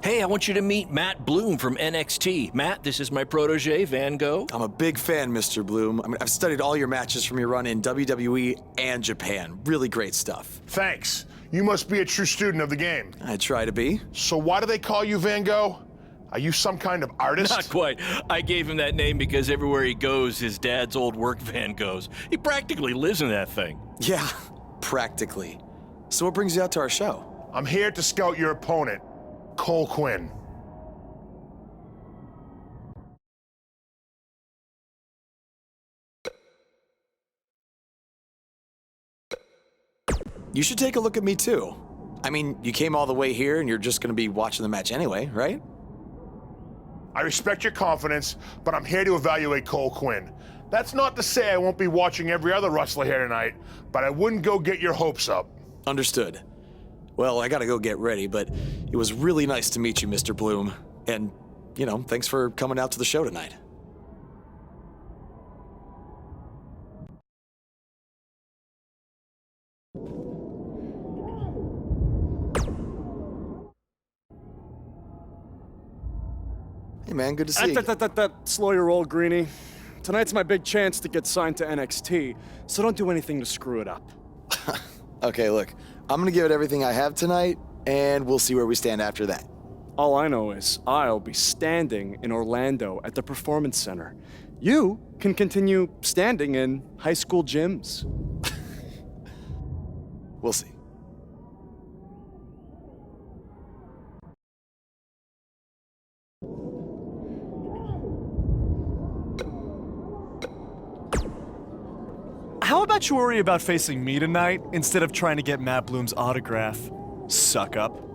Hey, I want you to meet Matt Bloom from NXT. Matt, this is my protege, Van Gogh. I'm a big fan, Mr. Bloom. I've studied all your matches from your run in WWE and Japan. Really great stuff. Thanks. You must be a true student of the game. I try to be. So why do they call you Van Gogh? Are you some kind of artist? Not quite. I gave him that name because everywhere he goes, his dad's old work van goes. He practically lives in that thing. Yeah, practically. So what brings you out to our show? I'm here to scout your opponent, Cole Quinn. You should take a look at me too. I mean, you came all the way here and you're just gonna be watching the match anyway, right? I respect your confidence, but I'm here to evaluate Cole Quinn. That's not to say I won't be watching every other wrestler here tonight, but I wouldn't go get your hopes up. Understood. Well, I gotta go get ready, but it was really nice to meet you, Mr. Bloom. And, you know, thanks for coming out to the show tonight. Hey man, good to see you. Slow your roll, Greenie. Tonight's my big chance to get signed to NXT, so don't do anything to screw it up. Okay, look, I'm gonna give it everything I have tonight, and we'll see where we stand after that. All I know is I'll be standing in Orlando at the Performance Center. You can continue standing in high school gyms. We'll see. How about you worry about facing me tonight instead of trying to get Matt Bloom's autograph? Suck up.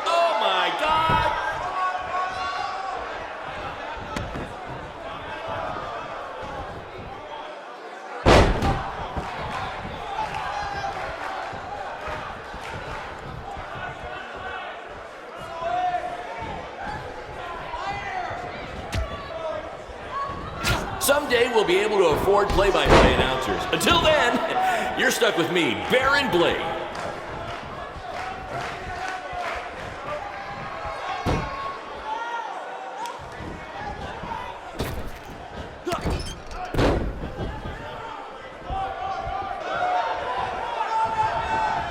Oh my God! Someday we'll be able to afford play-by-play announcers. Until then, you're stuck with me, Baron Blade.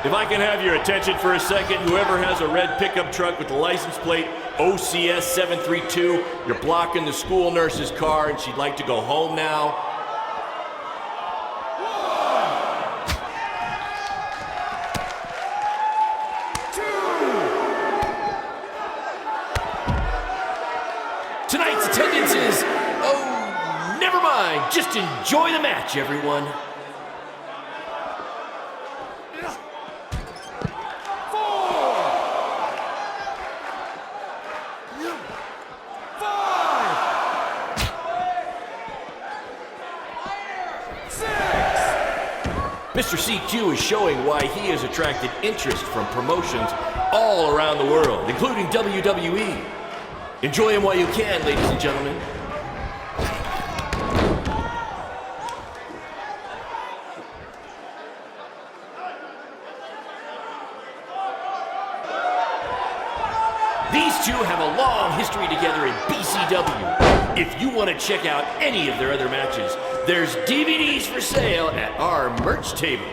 If I can have your attention for a second, whoever has a red pickup truck with the license plate OCS 732, you're blocking the school nurse's car and she'd like to go home now. Tonight's attendance is, oh, never mind. Just enjoy the match, everyone. Mr.CQ is showing why he has attracted interest from promotions all around the world, including WWE. Enjoy him while you can, ladies and gentlemen. These two have a long history together in BCW. If you want to check out any of their other matches, there's DVDs for sale at our merch table.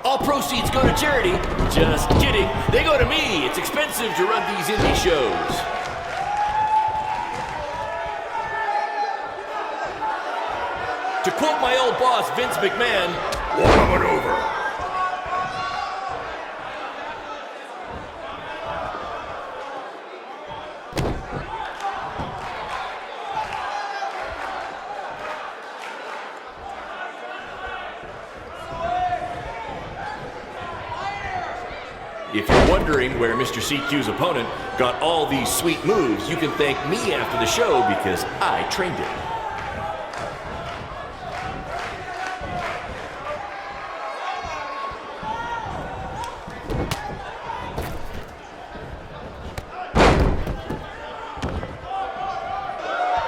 All proceeds go to charity. Just kidding. They go to me. It's expensive to run these indie shows. To quote my old boss, Vince McMahon, "Warm it over." If you're wondering where Mr.CQ's opponent got all these sweet moves, you can thank me after the show because I trained him.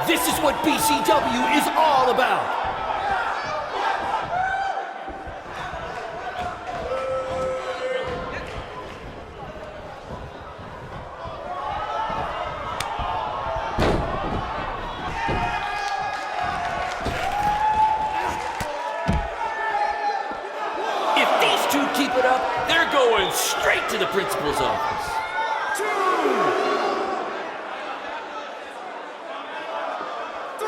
This is what BCW is all about. Keep it up, they're going straight to the principal's office. 2, 3.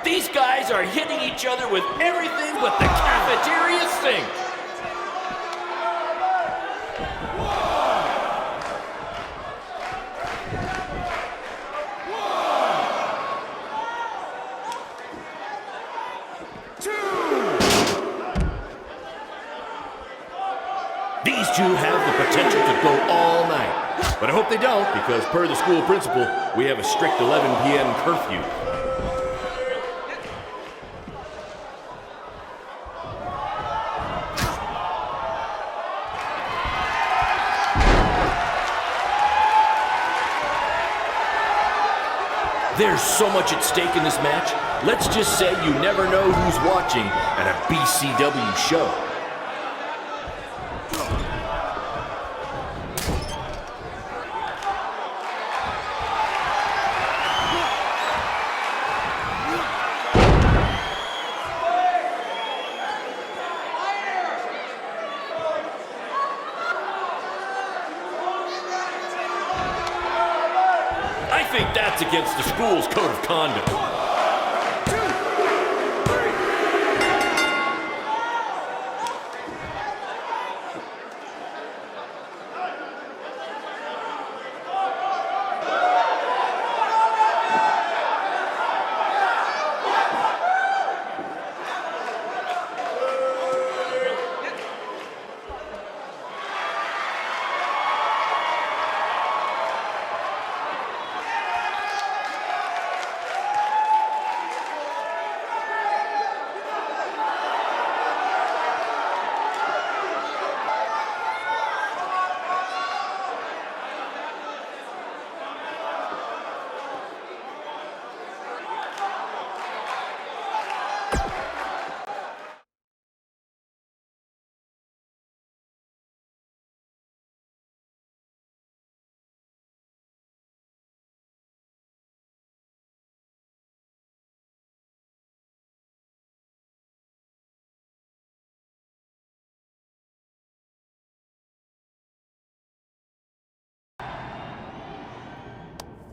These guys are hitting each other with everything but the cafeteria sink. These two have the potential to go all night. But I hope they don't, because per the school principal, we have a strict 11 p.m. curfew. There's so much at stake in this match. Let's just say you never know who's watching at a BCW show. I think that's against the school's code of conduct. 1, 2, 3.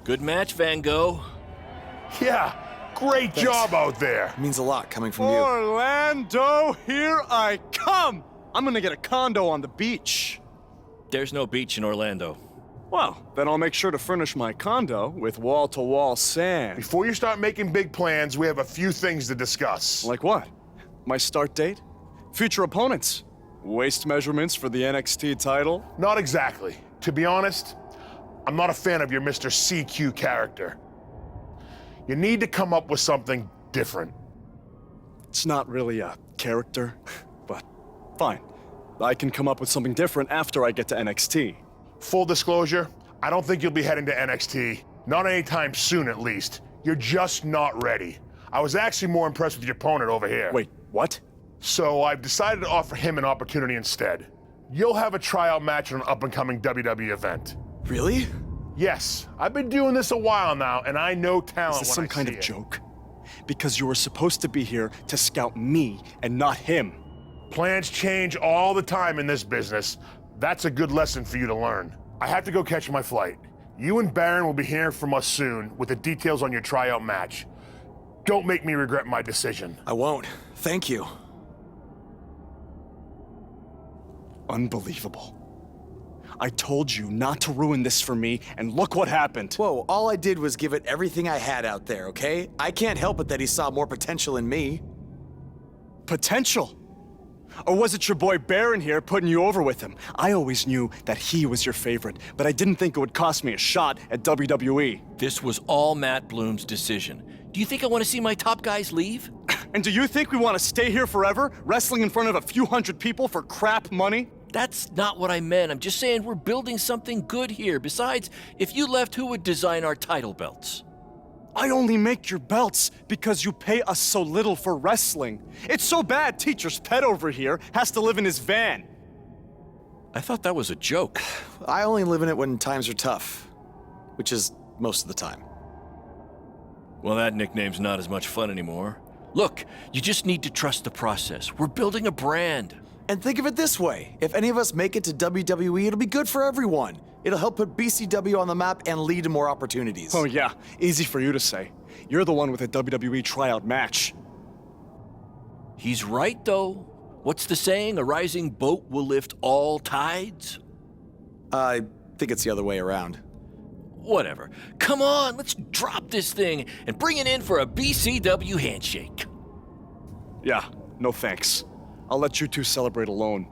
Good match, Van Gogh. Yeah, great job out there. It means a lot coming from you. Orlando, here I come! I'm gonna get a condo on the beach. There's no beach in Orlando. Well, then I'll make sure to furnish my condo with wall-to-wall sand. Before you start making big plans, we have a few things to discuss. Like what? My start date? Future opponents? Waist measurements for the NXT title? Not exactly. To be honest, I'm not a fan of your Mr.CQ character. You need to come up with something different. It's not really a character, but fine. I can come up with something different after I get to NXT. Full disclosure, I don't think you'll be heading to NXT. Not anytime soon, at least. You're just not ready. I was actually more impressed with your opponent over here. Wait, what? So I've decided to offer him an opportunity instead. You'll have a tryout match on an up-and-coming WWE event. Really? Yes, I've been doing this a while now, and I know talent Is this when some kind I of see it. joke? Because you were supposed to be here to scout me and not him. Plans change all the time in this business. That's a good lesson for you to learn. I have to go catch my flight. You and Baron will be hearing from us soon with the details on your tryout match. Don't make me regret my decision. I won't. Thank you. Unbelievable. I told you not to ruin this for me, and look what happened. Whoa, all I did was give it everything I had out there, okay? I can't help it that he saw more potential in me. Potential? Or was it your boy Baron here putting you over with him? I always knew that he was your favorite, but I didn't think it would cost me a shot at WWE. This was all Matt Bloom's decision. Do you think I want to see my top guys leave? And do you think we want to stay here forever, wrestling in front of a few hundred people for crap money? That's not what I meant. I'm just saying we're building something good here. Besides, if you left, who would design our title belts? I only make your belts because you pay us so little for wrestling. It's so bad Teacher's pet over here has to live in his van. I thought that was a joke. I only live in it when times are tough, which is most of the time. Well, that nickname's not as much fun anymore. Look, you just need to trust the process. We're building a brand. And think of it this way, if any of us make it to WWE, it'll be good for everyone. It'll help put BCW on the map and lead to more opportunities. Oh yeah, easy for you to say. You're the one with a WWE tryout match. He's right, though. What's the saying? A rising boat will lift all tides? I think it's the other way around. Whatever. Come on, let's drop this thing and bring it in for a BCW handshake. Yeah, no thanks. I'll let you two celebrate alone.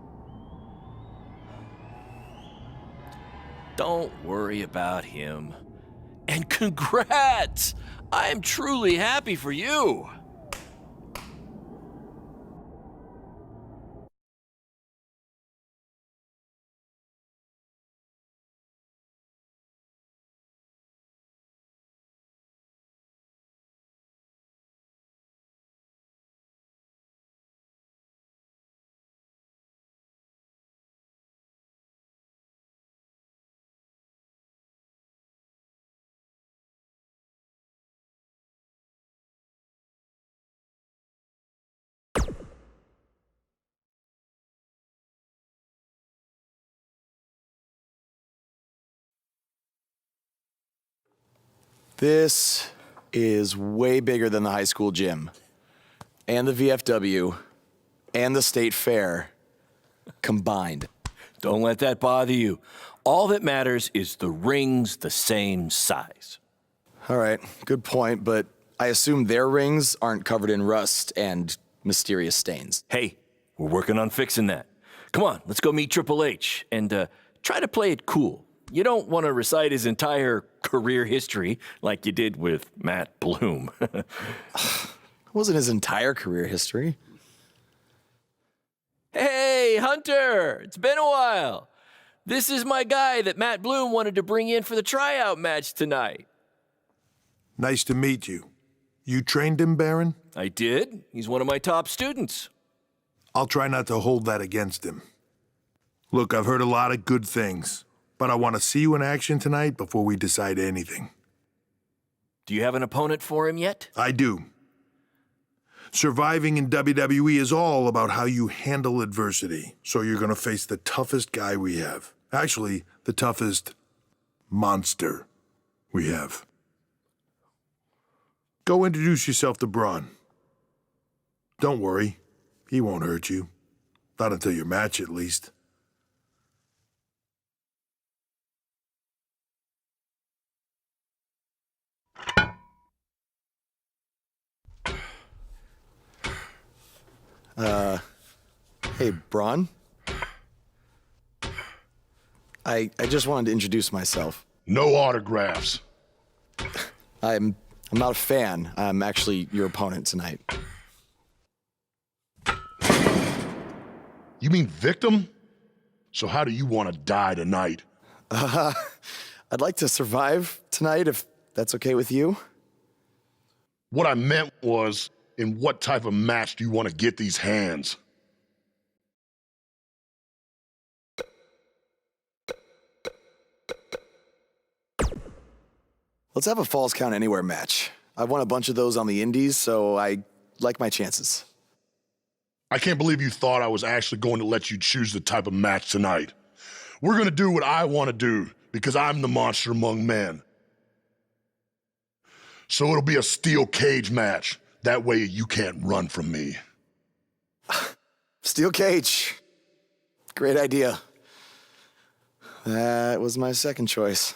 Don't worry about him. And congrats! I am truly happy for you. This is way bigger than the high school gym, and the VFW, and the state fair combined. Don't let that bother you. All that matters is the ring's the same size. All right, good point, but I assume their rings aren't covered in rust and mysterious stains. Hey, we're working on fixing that. Come on, let's go meet Triple H and try to play it cool. You don't want to recite his entire career history like you did with Matt Bloom. It wasn't his entire career history. Hey, Hunter! It's been a while. This is my guy that Matt Bloom wanted to bring in for the tryout match tonight. Nice to meet you. You trained him, Baron? I did. He's one of my top students. I'll try not to hold that against him. Look, I've heard a lot of good things, but I want to see you in action tonight before we decide anything. Do you have an opponent for him yet? I do. Surviving in WWE is all about how you handle adversity, so you're going to face the toughest guy we have. Actually, the toughest monster. We have. Go introduce yourself to Braun. Don't worry, he won't hurt you. Not until your match, at least. Hey, Braun? I just wanted to introduce myself. No autographs. I'm not a fan. I'm actually your opponent tonight. You mean victim? So how do you want to die tonight? I'd like to survive tonight if that's okay with you. What I meant was, in what type of match do you want to get these hands? Let's have a Falls Count Anywhere match. I've won a bunch of those on the indies, so I like my chances. I can't believe you thought I was actually going to let you choose the type of match tonight. We're going to do what I want to do, because I'm the monster among men. So it'll be a steel cage match. That way you can't run from me. Steel cage. Great idea. That was my second choice.